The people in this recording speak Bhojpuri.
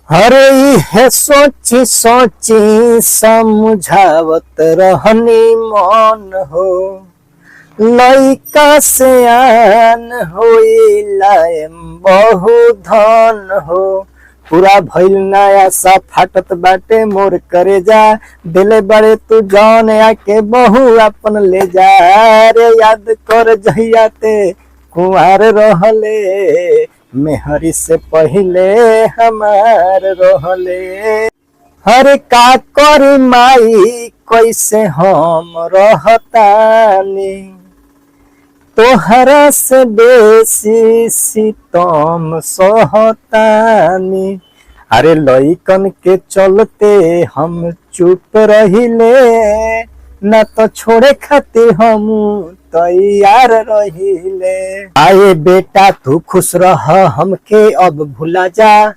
अरे है सोची सोची समझावत रहनी मन हो। लइका से आन होइलाएम बहु धन हो। पूरा भइल नया सा फाटत बाटे मोर करे जा। दिले बड़े तू जौन आके बहु अपन ले जा। रे याद कर जहिया ते कुंवार रहले, मेहरी से पहले हमार रहले। हर का करी माई कैसे हम रहतानी, तोहरा से बेसी सितम सहतानी। अरे लइकन के चलते हम चुप रहिले, न तो छोड़े खातिर हम तैयार रहिले। आए बेटा तू खुश रह, हमके अब भुला जा।